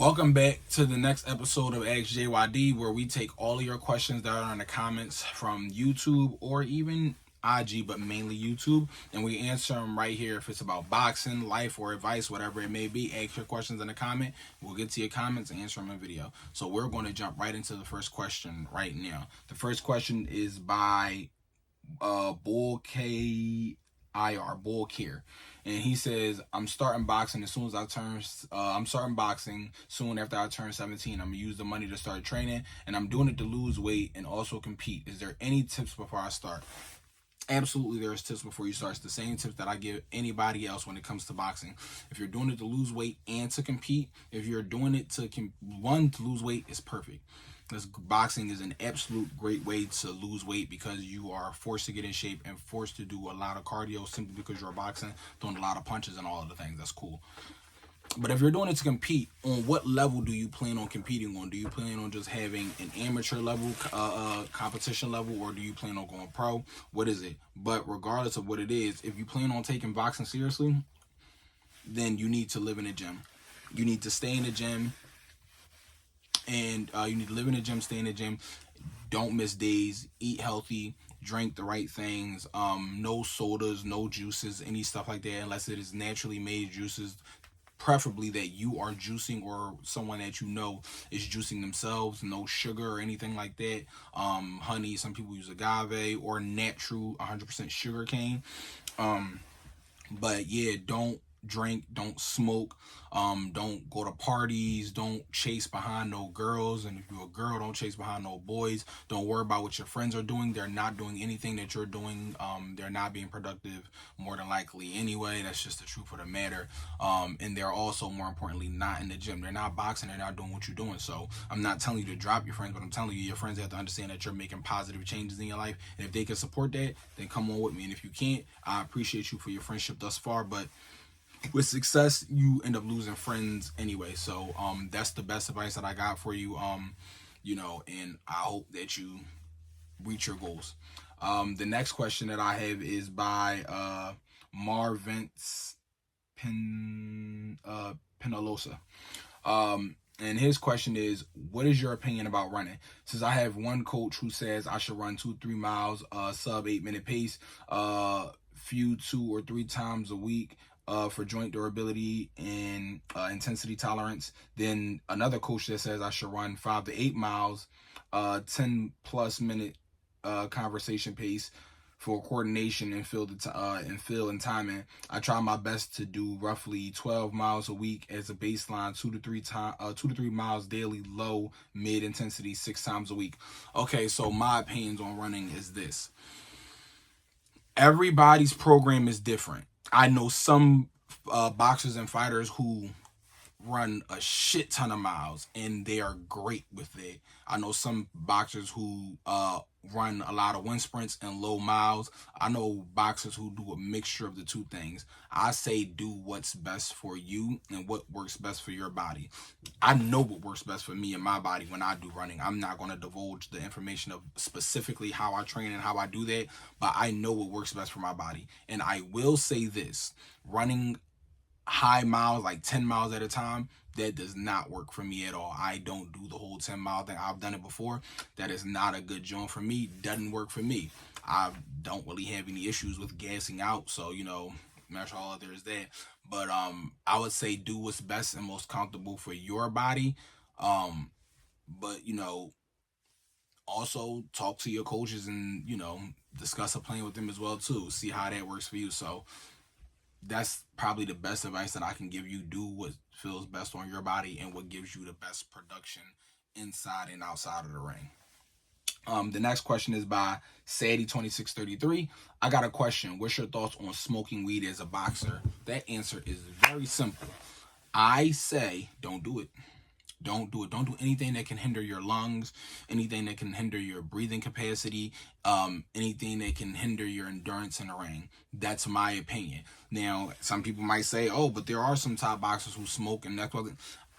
Welcome back to the next episode of Ask JYD, where we take all of your questions that are in the comments from YouTube or even IG, but mainly YouTube, and we answer them right here. If it's about boxing, life, or advice, whatever it may be, ask your questions in the comment. We'll get to your comments and answer them in video. So we're going to jump right into the first question right now. The first question is by Bull K IR Bull Care, and he says, I'm starting boxing as soon as I turn I'm starting boxing soon after I turn 17. I'm gonna use the money to start training, and I'm doing it to lose weight and also compete. Is there any tips before I start? Absolutely, there's tips before you start. It's the same tips that I give anybody else when it comes to boxing. If you're doing it to lose weight and to compete, if you're doing it to lose weight, is perfect. This boxing is an absolute great way to lose weight because you are forced to get in shape and forced to do a lot of cardio simply because you're boxing, throwing a lot of punches and all of the things. That's cool. But if you're doing it to compete, on what level do you plan on competing on? Do you plan on just having an amateur level competition level, or do you plan on going pro? What is it? But regardless of what it is, if you plan on taking boxing seriously, then you need to live in a gym. You need to stay in the gym, and you need to live in the gym, stay in the gym. Don't miss days. Eat healthy. Drink the right things. No sodas, no juices, any stuff like that, unless it is naturally made juices. Preferably that you are juicing or someone that you know is juicing themselves. No sugar or anything like that. Honey, some people use agave or natural 100% sugar cane. But yeah, don't drink, don't smoke, don't go to parties, don't chase behind no girls, and if you're a girl, don't chase behind no boys. Don't worry about what your friends are doing. They're not doing anything that you're doing. They're not being productive, more than likely anyway. That's just the truth of the matter. And they're also, more importantly, not in the gym. They're not boxing. They're not doing what you're doing. So I'm not telling you to drop your friends, but I'm telling you, your friends have to understand that you're making positive changes in your life, and if they can support that, then come on with me. And if you can't, I appreciate you for your friendship thus far, but with success, you end up losing friends anyway. So that's the best advice that I got for you. And I hope that you reach your goals. The next question that I have is by Marvince Penalosa. And his question is, what is your opinion about running? Since I have one coach who says I should run 2-3 miles, sub 8-minute pace, few 2 or 3 times a week, for joint durability and intensity tolerance. Then another coach that says I should run 5 to 8 miles, 10 plus minute conversation pace for coordination and feel and timing. I try my best to do roughly 12 miles a week as a baseline, 2 to 3 miles daily, low mid intensity, 6 times a week. Okay, so my opinions on running is this: everybody's program is different. I know some boxers and fighters who run a shit ton of miles and they are great with it. I know some boxers who run a lot of wind sprints and low miles. I know boxers who do a mixture of the two things. I say do what's best for you and what works best for your body. I know what works best for me and my body when I do running. I'm not going to divulge the information of specifically how I train and how I do that, but I know what works best for my body. And I will say this: running high miles, like 10 miles at a time, that does not work for me at all. I don't do the whole 10-mile thing. I've done it before. That is not a good joint for me. Doesn't work for me. I don't really have any issues with gassing out, so that's all there is that. But I would say do what's best and most comfortable for your body. But also talk to your coaches and discuss a plan with them as well too. See how that works for you. So that's probably the best advice that I can give you. Do what feels best on your body and what gives you the best production inside and outside of the ring. The next question is by Sadie2633. I got a question. What's your thoughts on smoking weed as a boxer? That answer is very simple. I say don't do it. Don't do it. Don't do anything that can hinder your lungs, anything that can hinder your breathing capacity, anything that can hinder your endurance in the ring. That's my opinion. Now, some people might say, oh, but there are some top boxers who smoke, and that's what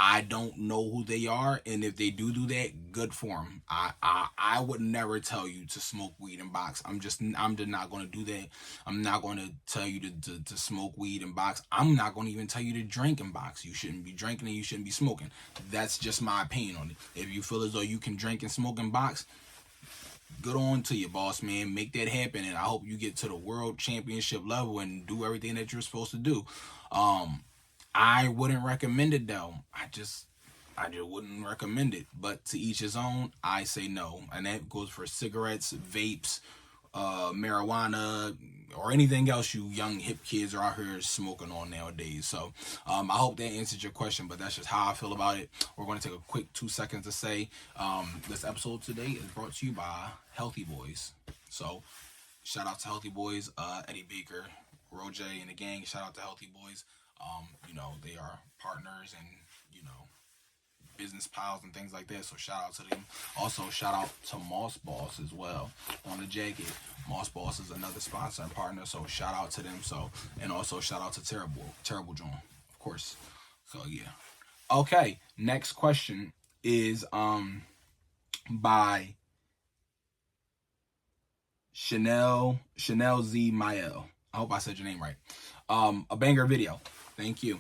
I don't know who they are, and if they do that, good for them. I would never tell you to smoke weed and box. I'm just not going to do that. I'm not going to tell you to smoke weed and box. I'm not going to even tell you to drink and box. You shouldn't be drinking and you shouldn't be smoking. That's just my opinion on it. If you feel as though you can drink and smoke and box, good on to you, boss man. Make that happen, and I hope you get to the world championship level and do everything that you're supposed to do. I wouldn't recommend it though. I just wouldn't recommend it. But to each his own. I say no, and that goes for cigarettes, vapes, marijuana, or anything else you young hip kids are out here smoking on nowadays. So I hope that answered your question, but that's just how I feel about it. We're going to take a quick 2 seconds to say this episode today is brought to you by Healthy Boys. So shout out to Healthy Boys, Eddie Baker, Roger, and the gang. Shout out to Healthy Boys. They are partners and, business pals and things like that. So shout out to them. Also, shout out to Moss Boss as well on the jacket. Moss Boss is another sponsor and partner. So shout out to them. So, and also shout out to Terrible John, of course. So yeah. Okay. Next question is by Chanel Z Mael. I hope I said your name right. A banger video. Thank you.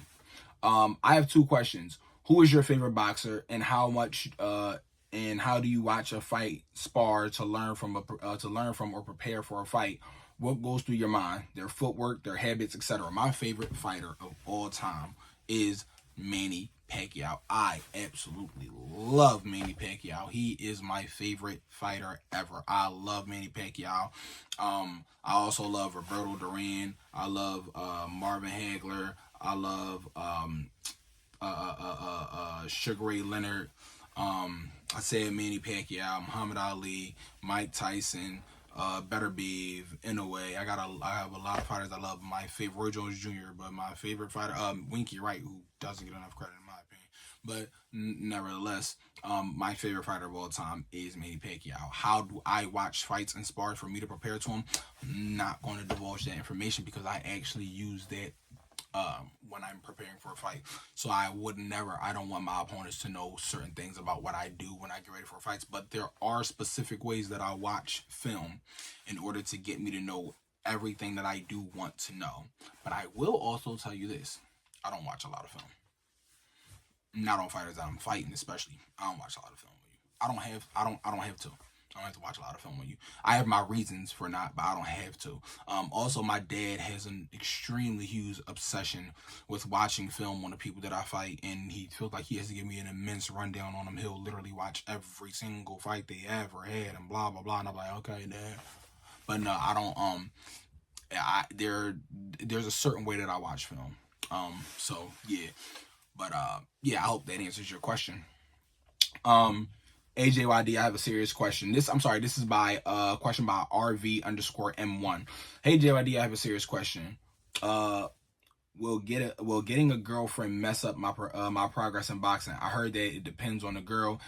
I have 2 questions. Who is your favorite boxer, and how do you watch a fight spar to learn from or prepare for a fight? What goes through your mind? Their footwork, their habits, etc. My favorite fighter of all time is Manny Pacquiao. I absolutely love Manny Pacquiao. He is my favorite fighter ever. I love Manny Pacquiao. I also love Roberto Duran. I love Marvin Hagler. I love Sugar Ray Leonard. I said Manny Pacquiao, Muhammad Ali, Mike Tyson, Better Beef, Inoue. I have a lot of fighters I love. My favorite, Roy Jones Jr., but my favorite fighter, Winky Wright, who doesn't get enough credit in my opinion. But nevertheless, my favorite fighter of all time is Manny Pacquiao. How do I watch fights and spars for me to prepare to them? I'm not going to divulge that information because I actually use that when I'm preparing for a fight. So I don't want my opponents to know certain things about what I do when I get ready for fights. But there are specific ways that I watch film in order to get me to know everything that I do want to know. But I will also tell you this. I don't watch a lot of film. Not on fighters that I'm fighting, especially. I don't watch a lot of film with you. I don't have to. I don't have to watch a lot of film with you. I have my reasons for not, but I don't have to. Also, my dad has an extremely huge obsession with watching film on the people that I fight, and he feels like he has to give me an immense rundown on them. He'll literally watch every single fight they ever had, and blah blah blah. And I'm like, okay, dad. But no, I don't. There's a certain way that I watch film. So yeah. But yeah, I hope that answers your question. AJYD, I have a serious question. This is by question by RV_M1. Hey JYD, I have a serious question. Will getting a girlfriend mess up my progress in boxing? I heard that it depends on the girl,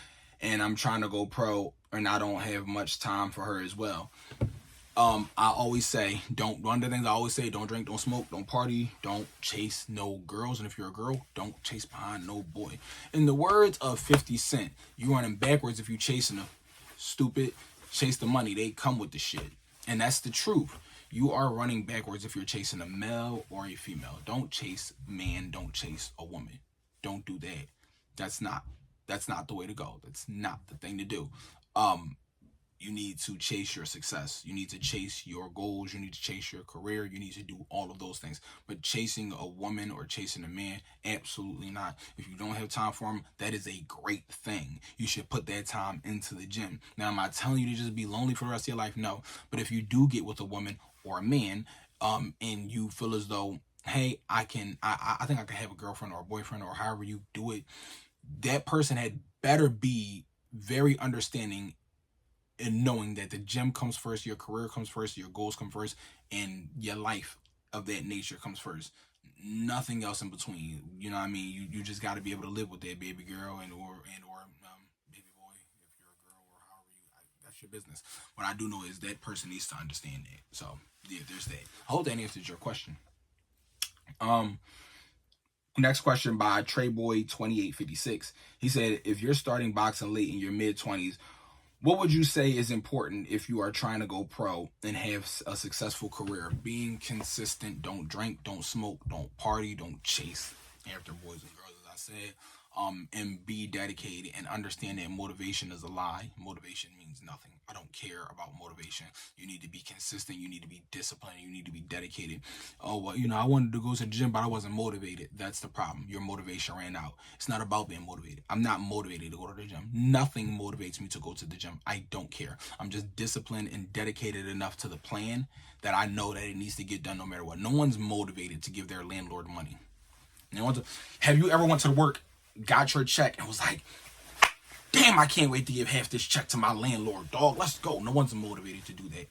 and I'm trying to go pro, and I don't have much time for her as well. I always say, one of the things I always say, don't drink, don't smoke, don't party, don't chase no girls. And if you're a girl, don't chase behind no boy. In the words of 50 Cent, you running backwards if you chasing them. Stupid, chase the money. They come with the shit. And that's the truth. You are running backwards if you're chasing a male or a female. Don't chase man, don't chase a woman. Don't do that. That's not the way to go. That's not the thing to do. You need to chase your success. You need to chase your goals. You need to chase your career. You need to do all of those things. But chasing a woman or chasing a man, absolutely not. If you don't have time for them, that is a great thing. You should put that time into the gym. Now, I'm not telling you to just be lonely for the rest of your life. No. But if you do get with a woman or a man, and you feel as though, hey, I think I can have a girlfriend or a boyfriend or however you do it, that person had better be very understanding and knowing that the gym comes first, your career comes first, your goals come first, and your life of that nature comes first. Nothing else in between. You know what I mean? You just got to be able to live with that baby girl and or baby boy if you're a girl or however that's your business. What I do know is that person needs to understand that. So yeah, there's that. I hope that answers your question. Next question by Treyboy2856. He said, if you're starting boxing late in your mid-20s, what would you say is important if you are trying to go pro and have a successful career? Being consistent, don't drink, don't smoke, don't party, don't chase after boys and girls, as I said. And be dedicated and understand that motivation is a lie. Motivation means nothing. I don't care about motivation. You need to be consistent. You need to be disciplined. You need to be dedicated. Oh, well, I wanted to go to the gym, but I wasn't motivated. That's the problem. Your motivation ran out. It's not about being motivated. I'm not motivated to go to the gym. Nothing motivates me to go to the gym. I don't care. I'm just disciplined and dedicated enough to the plan that I know that it needs to get done no matter what. No one's motivated to give their landlord money. Have you ever went to work, got your check, and was like, damn, I can't wait to give half this check to my landlord, dog. Let's go. No one's motivated to do that.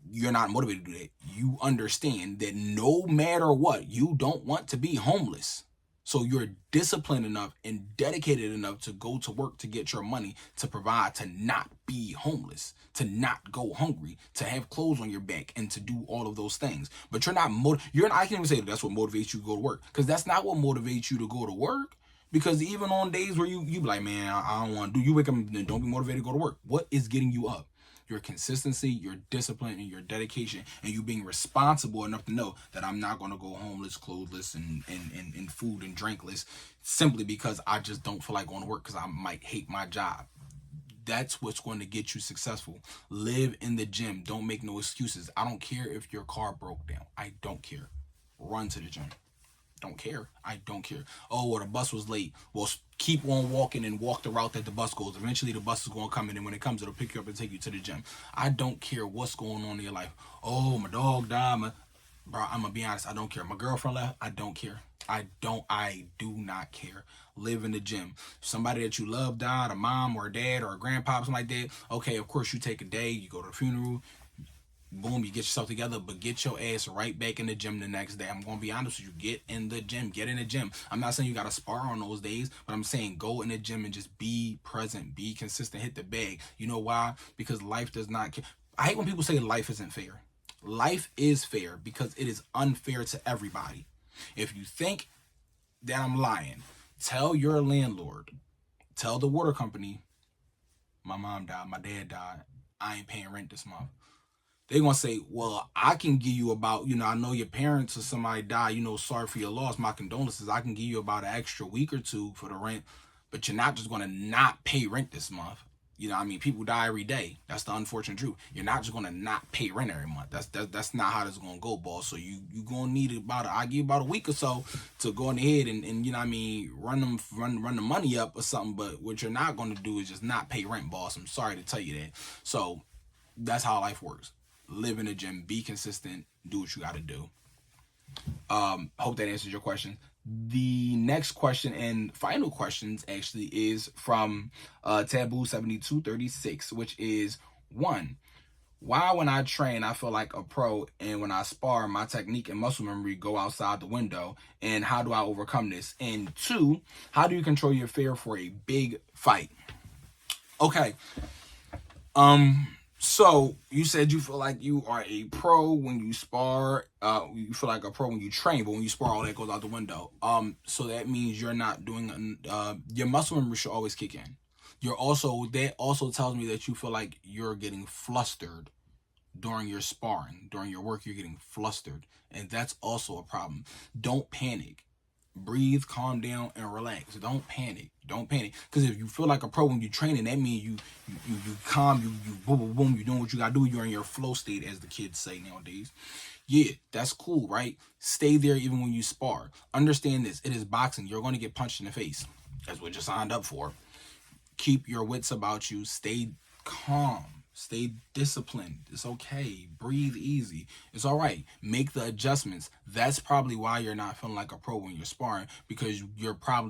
You're not motivated to do that. You understand that no matter what, you don't want to be homeless. So you're disciplined enough and dedicated enough to go to work to get your money, to provide, to not be homeless, to not go hungry, to have clothes on your back, and to do all of those things. But I can't even say that's what motivates you to go to work, because that's not what motivates you to go to work. Because even on days where you be like, man, I don't want to do, you wake up and don't be motivated to go to work. What is getting you up? Your consistency, your discipline, and your dedication, and you being responsible enough to know that I'm not going to go homeless, clothesless, and food and drinkless simply because I just don't feel like going to work because I might hate my job. That's what's going to get you successful. Live in the gym. Don't make no excuses. I don't care if your car broke down. I don't care. Run to the gym. Don't care. I don't care. Oh, well, the bus was late. Well, keep on walking and walk the route that the bus goes. Eventually, the bus is going to come in, and when it comes, it'll pick you up and take you to the gym. I don't care what's going on in your life. Oh, my dog died. Bro, I'm going to be honest. I don't care. My girlfriend left. I don't care. I do not care. Live in the gym. If somebody that you love died, a mom or a dad or a grandpa, something like that, okay, of course, you take a day. You go to the funeral. Boom, you get yourself together, but get your ass right back in the gym the next day. I'm going to be honest with you. Get in the gym. Get in the gym. I'm not saying you got to spar on those days, but I'm saying go in the gym and just be present. Be consistent. Hit the bag. You know why? Because life does not care. I hate when people say life isn't fair. Life is fair because it is unfair to everybody. If you think that I'm lying, tell your landlord, tell the water company, my mom died, my dad died, I ain't paying rent this month. They're going to say, well, I can give you about, I know your parents or somebody died, sorry for your loss, my condolences. I can give you about an extra week or two for the rent, but you're not just going to not pay rent this month. People die every day. That's the unfortunate truth. You're not just going to not pay rent every month. That's not how this is going to go, boss. So you going to need I give you about a week or so to go ahead and run the money up or something. But what you're not going to do is just not pay rent, boss. I'm sorry to tell you that. So that's how life works. Live in the gym, be consistent, do what you got to do. Hope that answers your question. The next question and final questions actually is from Taboo7236, which is 1. Why when I train I feel like a pro, and when I spar my technique and muscle memory go outside the window, and how do I overcome this? And 2, how do you control your fear for a big fight? Okay. So you said you feel like you are a pro when you spar. You feel like a pro when you train, but when you spar, all that goes out the window. So that means you're not doing your muscle memory should always kick in. That also tells me that you feel like you're getting flustered during your sparring, during your work. You're getting flustered, and that's also a problem. Don't panic. Breathe, calm down, and relax. Don't panic. Because if you feel like a pro when you're training, that means you calm, you boom, boom, boom, you're doing what you gotta do. You're in your flow state, as the kids say nowadays. Yeah, that's cool, right? Stay there even when you spar. Understand this. It is boxing. You're going to get punched in the face. That's what you signed up for. Keep your wits about you. Stay calm. Stay disciplined. It's okay. Breathe easy. It's all right. Make the adjustments. That's probably why you're not feeling like a pro when you're sparring, because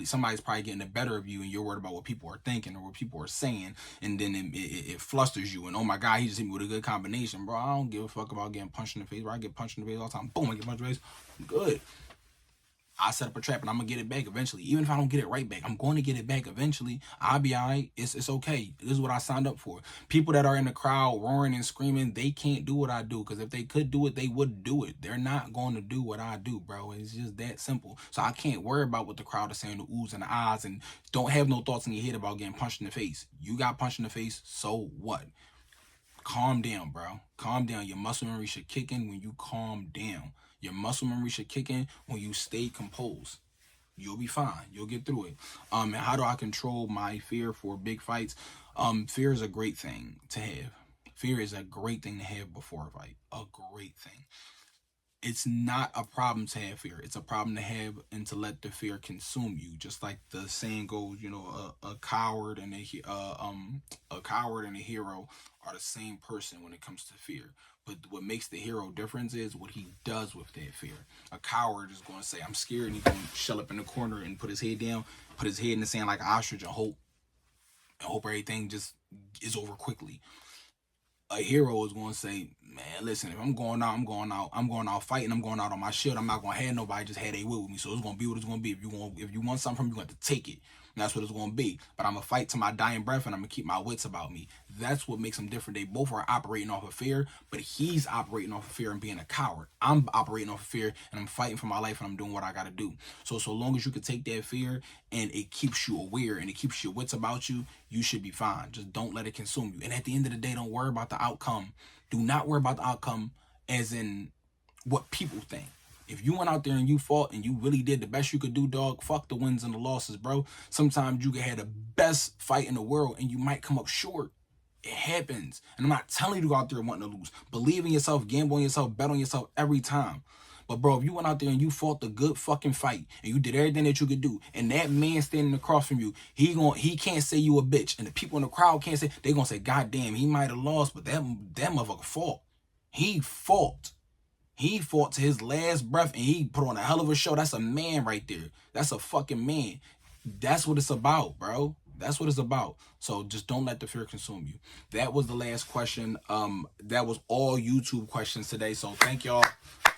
somebody's probably getting the better of you, and you're worried about what people are thinking or what people are saying, and then it flusters you. And oh my God, he just hit me with a good combination, bro. I don't give a fuck about getting punched in the face. Bro, I get punched in the face all the time. Boom, I get punched in the face. I'm good. I set up a trap and I'm gonna get it back eventually. Even if I don't get it right back, I'm going to get it back eventually. I'll be alright. It's okay. This is what I signed up for. People that are in the crowd roaring and screaming, they can't do what I do, because if they could do it, they would do it. They're not going to do what I do, bro. It's just that simple. So I can't worry about what the crowd is saying, the oohs and the ahs, and don't have no thoughts in your head about getting punched in the face. You got punched in the face, so what? Calm down, bro. Calm down. Your muscle memory should kick in when you calm down. Your muscle memory should kick in when you stay composed. You'll be fine. You'll get through it. And how do I control my fear for big fights? Fear is a great thing to have. Fear is a great thing to have before a fight. A great thing. It's not a problem to have fear. It's a problem to have and to let the fear consume you. Just like the saying goes, you know, a coward and a coward and a hero are the same person when it comes to fear. But what makes the hero difference is what he does with that fear. A coward is going to say, "I'm scared," and he's going to shell up in the corner and put his head down, put his head in the sand like an ostrich, and hope everything just is over quickly. A hero is going to say, "Man, listen, if I'm going out, I'm going out. I'm going out fighting. I'm going out on my shield. I'm not going to have nobody just have their will with me. So it's going to be what it's going to be. If you want something from me, you're going to have to take it. And that's what it's going to be. But I'm going to fight to my dying breath, and I'm going to keep my wits about me." That's what makes them different. They both are operating off of fear, but he's operating off of fear and being a coward. I'm operating off of fear, and I'm fighting for my life, and I'm doing what I got to do. So long as you can take that fear and it keeps you aware and it keeps your wits about you, you should be fine. Just don't let it consume you. And at the end of the day, don't worry about the outcome. Do not worry about the outcome as in what people think. If you went out there and you fought and you really did the best you could do, dog, fuck the wins and the losses, bro. Sometimes you can have the best fight in the world and you might come up short. It happens. And I'm not telling you to go out there wanting to lose. Believe in yourself, gamble on yourself, bet on yourself every time. But bro, if you went out there and you fought the good fucking fight and you did everything that you could do, and that man standing across from you, he can't say you a bitch, and the people in the crowd can't say, they gonna say, "God damn, he might have lost, but that motherfucker fought. He fought. He fought to his last breath and he put on a hell of a show." That's a man right there. That's a fucking man. That's what it's about, bro. That's what it's about. So just don't let the fear consume you. That was the last question. That was all YouTube questions today. So thank y'all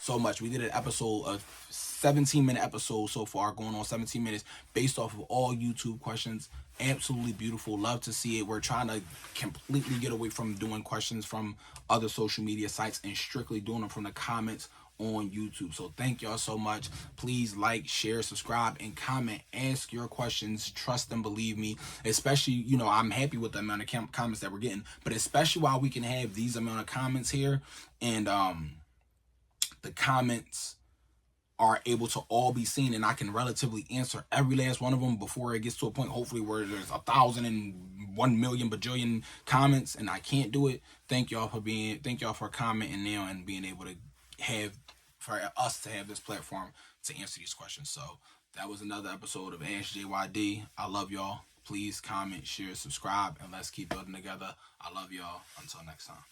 so much. We did an episode of 17-minute episode so far, going on 17 minutes based off of all YouTube questions. Absolutely beautiful. Love to see it. We're trying to completely get away from doing questions from other social media sites and strictly doing them from the comments on YouTube. So thank y'all so much. Please like, share, subscribe, and comment. Ask your questions. Trust and believe me. Especially, you know, I'm happy with the amount of comments that we're getting, but especially while we can have these amount of comments here, and the comments are able to all be seen, and I can relatively answer every last one of them before it gets to a point, hopefully, where there's 1,001,000,000 bajillion comments and I can't do it. Thank y'all for commenting now and being able to for us to have this platform to answer these questions. So that was another episode of Ask JYD. I love y'all. Please comment, share, subscribe, and let's keep building together. I love y'all. Until next time.